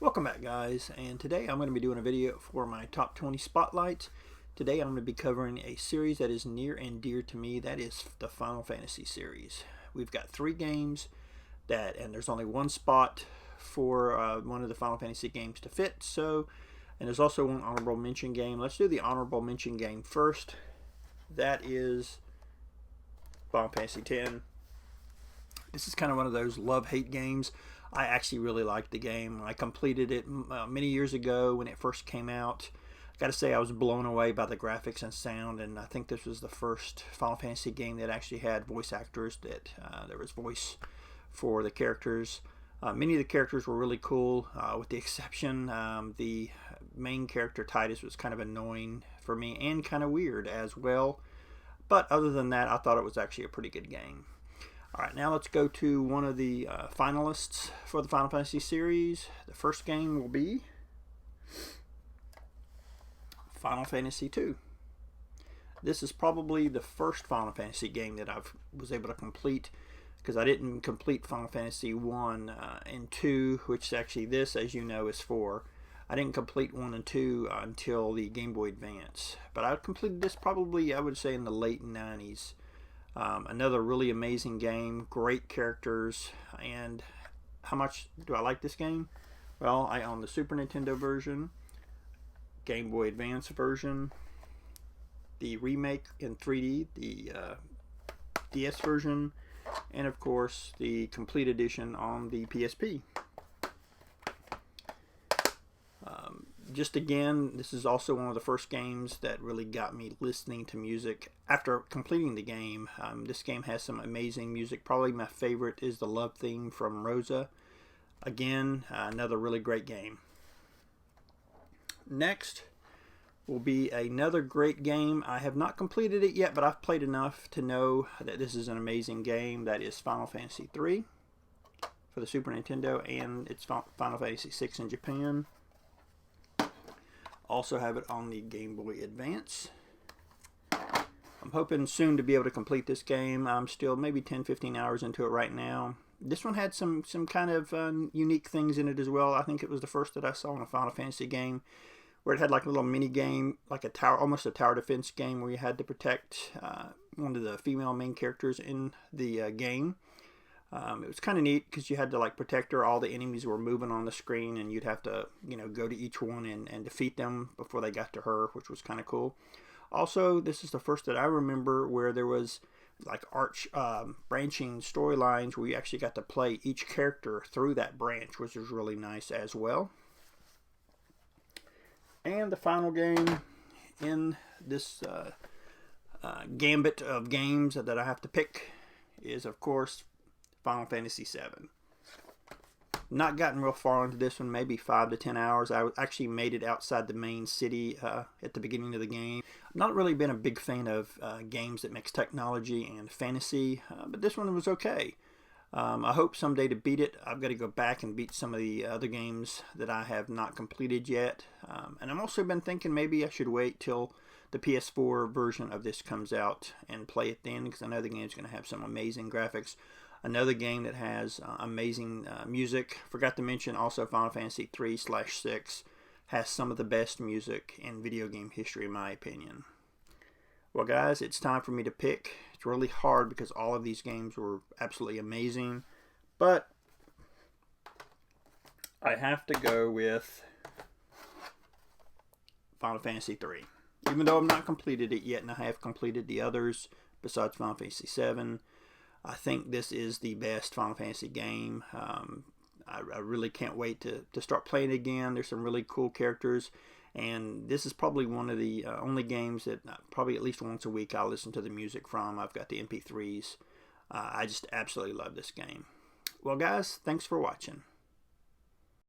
Welcome back, guys, and today I'm going to be doing a video for my top 20 spotlights. Today I'm going to be covering a series that is near and dear to me. That is the Final Fantasy series. We've got 3 games and there's only one spot for one of the Final Fantasy games to fit. And there's also one honorable mention game. Let's do the honorable mention game first. That is Final Fantasy X. This is kind of one of those love-hate games. I actually really liked the game. I completed it many years ago when it first came out. I gotta say, I was blown away by the graphics and sound, and I think this was the first Final Fantasy game that actually had voice actors, that there was voice for the characters. Many of the characters were really cool, with the exception the main character Titus was kind of annoying for me and kind of weird as well. But other than that, I thought it was actually a pretty good game. Alright, now let's go to one of the finalists for the Final Fantasy series. The first game will be Final Fantasy II. This is probably the first Final Fantasy game that I was able to complete, because I didn't complete Final Fantasy 1 and 2, which actually this, as you know, is 4. I didn't complete 1 and 2 until the Game Boy Advance. But I completed this probably, I would say, in the late 90s. Another really amazing game, great characters. And how much do I like this game? Well, I own the Super Nintendo version, Game Boy Advance version, the remake in 3D, the DS version, and of course the complete edition on the PSP. Just again, this is also one of the first games that really got me listening to music after completing the game. This game has some amazing music. Probably my favorite is the love theme from Rosa. Again, another really great game. Next will be another great game. I have not completed it yet, but I've played enough to know that this is an amazing game. That is Final Fantasy III for the Super Nintendo, and it's Final Fantasy VI in Japan. Also have it on the Game Boy Advance. I'm hoping soon to be able to complete this game. I'm still maybe 10-15 hours into it right now. This one had some kind of unique things in it as well. I think it was the first that I saw in a Final Fantasy game, where it had like a little mini game, like a tower, almost a tower defense game, where you had to protect one of the female main characters in the game. It was kind of neat because you had to like protect her. All the enemies were moving on the screen, and you'd have to, go to each one and defeat them before they got to her, which was kind of cool. Also, this is the first that I remember where there was like branching storylines where you actually got to play each character through that branch, which was really nice as well. And the final game in this gambit of games that I have to pick is, of course, Final Fantasy VII. Not gotten real far into this one, maybe 5 to 10 hours. I actually made it outside the main city at the beginning of the game. I've not really been a big fan of games that mix technology and fantasy, but this one was okay. I hope someday to beat it. I've got to go back and beat some of the other games that I have not completed yet. And I've also been thinking maybe I should wait till the PS4 version of this comes out and play it then, because I know the game's going to have some amazing graphics. Another game that has amazing music. Forgot to mention also Final Fantasy 3/6 has some of the best music in video game history, in my opinion. Well, guys, it's time for me to pick. It's really hard because all of these games were absolutely amazing, but I have to go with Final Fantasy 3. Even though I've not completed it yet, and I have completed the others besides Final Fantasy 7, I think this is the best Final Fantasy game. I really can't wait to start playing again. There's some really cool characters, and this is probably one of the only games that probably at least once a week I'll listen to the music from. I've got the MP3s. I just absolutely love this game. Well, guys, thanks for watching.